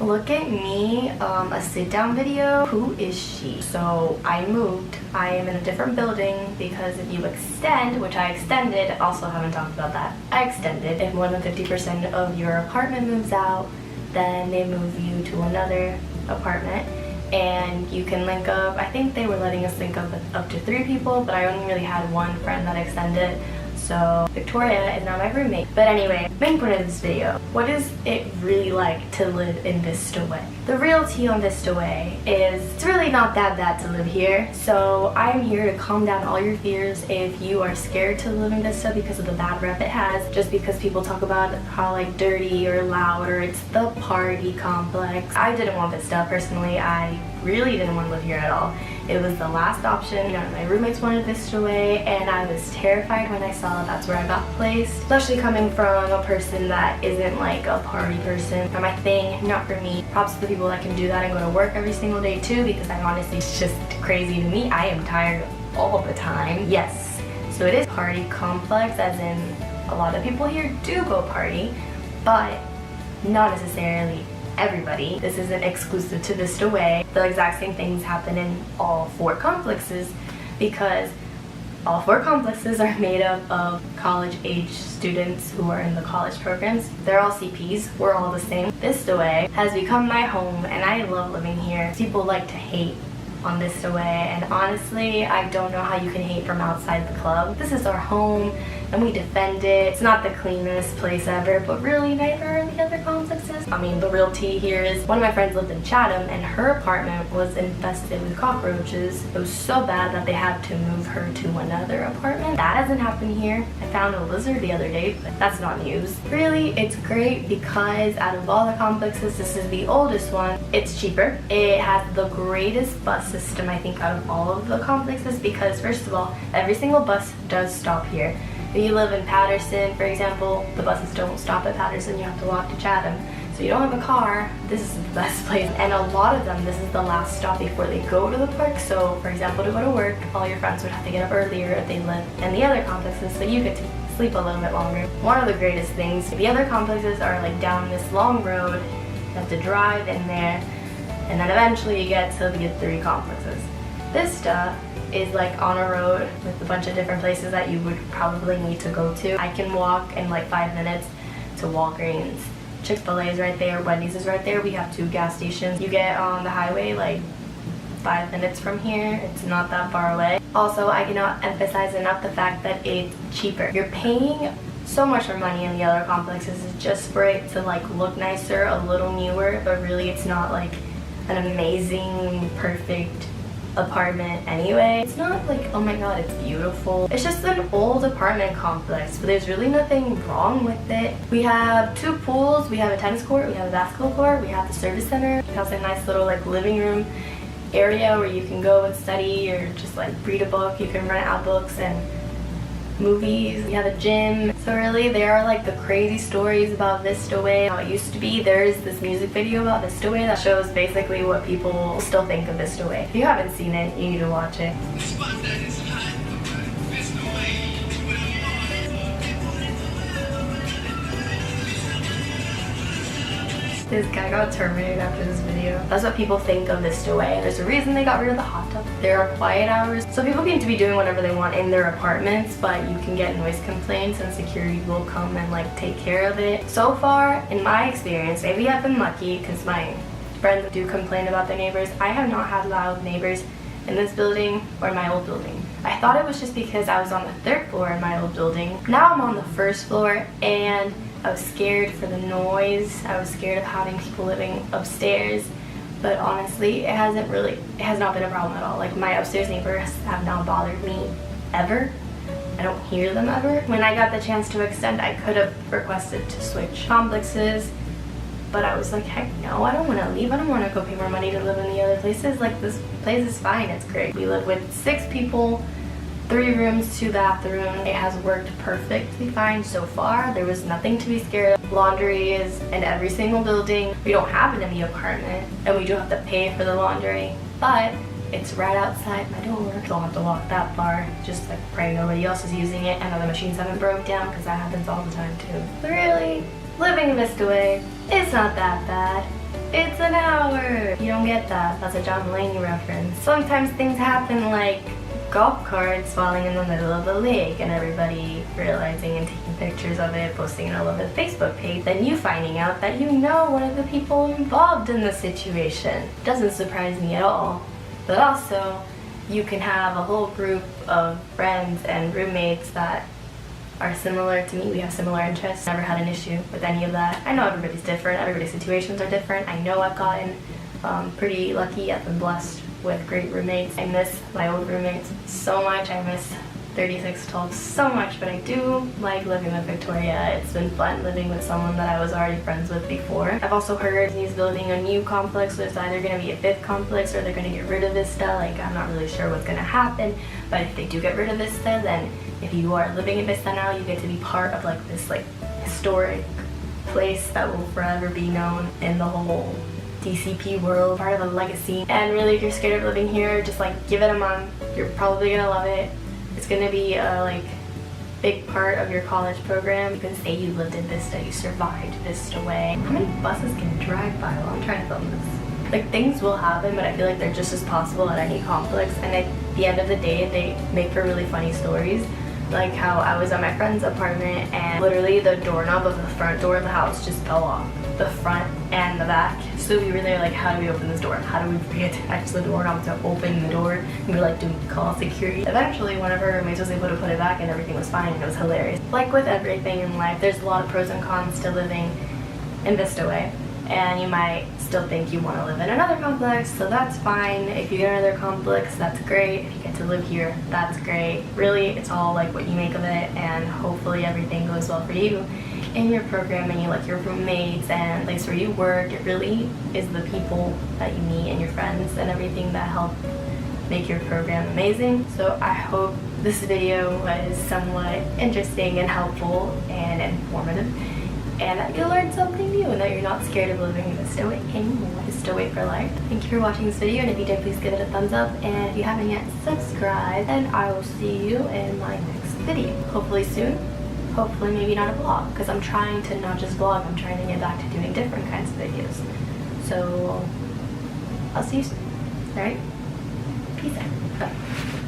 Look at me, a sit down video. Who is she? So I moved. I am in a different building because if you extend, which I extended, also haven't talked about that. I extended. If more than 50% of your apartment moves out, then they move you to another apartment and you can link up. I think they were letting us link up to 3 people, but I only really had one friend that extended. So Victoria is now my roommate. But anyway, main point of this video, what is it really like to live in Vista Way? The real tea on Vista Way is it's really not that bad to live here. So I'm here to calm down all your fears if you are scared to live in Vista because of the bad rep it has, just because people talk about how like dirty or loud or it's the party complex. I didn't want Vista personally. I really didn't want to live here at all. It was the last option. None of my roommates wanted Vista Way, and I was terrified when I saw that's where I got placed, especially coming from a person that isn't like a party person. Not my thing, not for me. Props to the people that can do that and go to work every single day too, because I honestly, it's just crazy to me. I am tired all the time. Yes, so it is party complex, as in a lot of people here do go party, but not necessarily everybody. This isn't exclusive to Vista Way. The exact same things happen in all 4 complexes because all 4 complexes are made up of college-age students who are in the college programs. They're all CPs. We're all the same. Vista Way has become my home and I love living here. People like to hate on Vista Way, and honestly, I don't know how you can hate from outside the club. This is our home and we defend it. It's not the cleanest place ever, but really neither are the other complexes. I mean, the real tea here is one of my friends lived in Chatham and her apartment was infested with cockroaches. It was so bad that they had to move her to another apartment. That hasn't happened here. I found a lizard the other day, but that's not news. Really, it's great because out of all the complexes, this is the oldest one. It's cheaper. It has the greatest bus system, I think, out of all of the complexes because, first of all, every single bus does stop here. If you live in Patterson, for example, the buses don't stop at Patterson. You have to walk to Chatham. So you don't have a car, this is the best place. And a lot of them, this is the last stop before they go to the park. So, for example, to go to work, all your friends would have to get up earlier if they live in the other complexes, so you get to sleep a little bit longer. One of the greatest things, the other complexes are like down this long road. You have to drive in there, and then eventually you get to the 3 complexes. Vista is like on a road with a bunch of different places that you would probably need to go to. I can walk in like 5 minutes to Walgreens. Chick-fil-A is right there, Wendy's is right there. We have 2 gas stations. You get on the highway like 5 minutes from here. It's not that far away. Also, I cannot emphasize enough the fact that it's cheaper. You're paying so much more money in the other complexes just for it to like look nicer, a little newer, but really it's not like an amazing, perfect apartment anyway. It's not like, oh my god, it's beautiful. It's just an old apartment complex, but there's really nothing wrong with it. We have 2 pools, we have a tennis court, we have a basketball court, we have the service center. It has a nice little like living room area where you can go and study or just like read a book. You can rent out books and movies. We have a gym. So really, there are like the crazy stories about Vista Way, how it used to be. There's this music video about Vista Way that shows basically what people still think of Vista Way. If you haven't seen it, you need to watch it. This guy got terminated after this video. That's what people think of Vista Way. There's a reason they got rid of the hot tub. There are quiet hours, so people seem to be doing whatever they want in their apartments, but you can get noise complaints and security will come and like take care of it. So far, in my experience, maybe I've been lucky because my friends do complain about their neighbors. I have not had loud neighbors in this building or in my old building. I thought it was just because I was on the 3rd floor in my old building. Now I'm on the 1st floor and I was scared for the noise. I was scared of having people living upstairs, but honestly, it has not been a problem at all. Like my upstairs neighbors have not bothered me ever. I don't hear them ever. When I got the chance to extend, I could have requested to switch complexes, but I was like, heck no, I don't want to leave. I don't want to go pay more money to live in the other places. Like this place is fine, it's great. We live with 6 people, 3 rooms, 2 bathrooms. It has worked perfectly fine so far. There was nothing to be scared of. Laundry is in every single building. We don't have it in the apartment, and we do have to pay for the laundry, but it's right outside my door. Don't have to walk that far. Just like pray nobody else is using it and other machines haven't broke down, because that happens all the time too. But really, living in Vista Way, it's not that bad. it's an hour. You don't get that. That's a John Mulaney reference. Sometimes things happen like golf carts falling in the middle of the lake and everybody realizing and taking pictures of it, posting it all over the Facebook page, then you finding out that you know one of the people involved in the situation. Doesn't surprise me at all. But also, you can have a whole group of friends and roommates that are similar to me. We have similar interests. Never had an issue with any of that. I know everybody's different. Everybody's situations are different. I know I've gotten pretty lucky. I've been blessed with great roommates. I miss my old roommates so much. I miss 3612 so much, but I do like living with Victoria. It's been fun living with someone that I was already friends with before. I've also heard he's building a new complex, so there's either going to be a 5th complex or they're going to get rid of Vista. Like, I'm not really sure what's going to happen, but if they do get rid of Vista, then if you are living in Vista now, you get to be part of like this like historic place that will forever be known in the whole DCP world, part of a legacy. And really, if you're scared of living here, just like give it a month. You're probably gonna love it. It's gonna be a like big part of your college program. You can say you lived in Vista, you survived Vista way. How many buses can drive by while I'm trying to film this? Like, things will happen, but I feel like they're just as possible at any complex, and at the end of the day, they make for really funny stories. Like how I was at my friend's apartment and literally the doorknob of the front door of the house just fell off. The front and the back. So we were there like, how do we open this door? How do we reattach the doorknob to open the door? And we were like, do we call security? Eventually one of her roommates was able to put it back and everything was fine, and it was hilarious. Like with everything in life, there's a lot of pros and cons to living in Vista Way. And you might still think you want to live in another complex, so that's fine. If you get another complex, that's great. If you get to live here, that's great. Really, it's all like what you make of it, and hopefully everything goes well for you in your program and you like your roommates and the place where you work. It really is the people that you meet and your friends and everything that help make your program amazing. So I hope this video was somewhat interesting and helpful and informative, and that you learned something new and that you're not scared of living in Vista Way anymore. Vista Way for life. Thank you for watching this video, and if you did, please give it a thumbs up, and if you haven't yet, subscribe, and I will see you in my next video. Hopefully soon. Hopefully maybe not a vlog, because I'm trying to not just vlog, I'm trying to get back to doing different kinds of videos. So I'll see you soon. Alright? Peace out. Bye.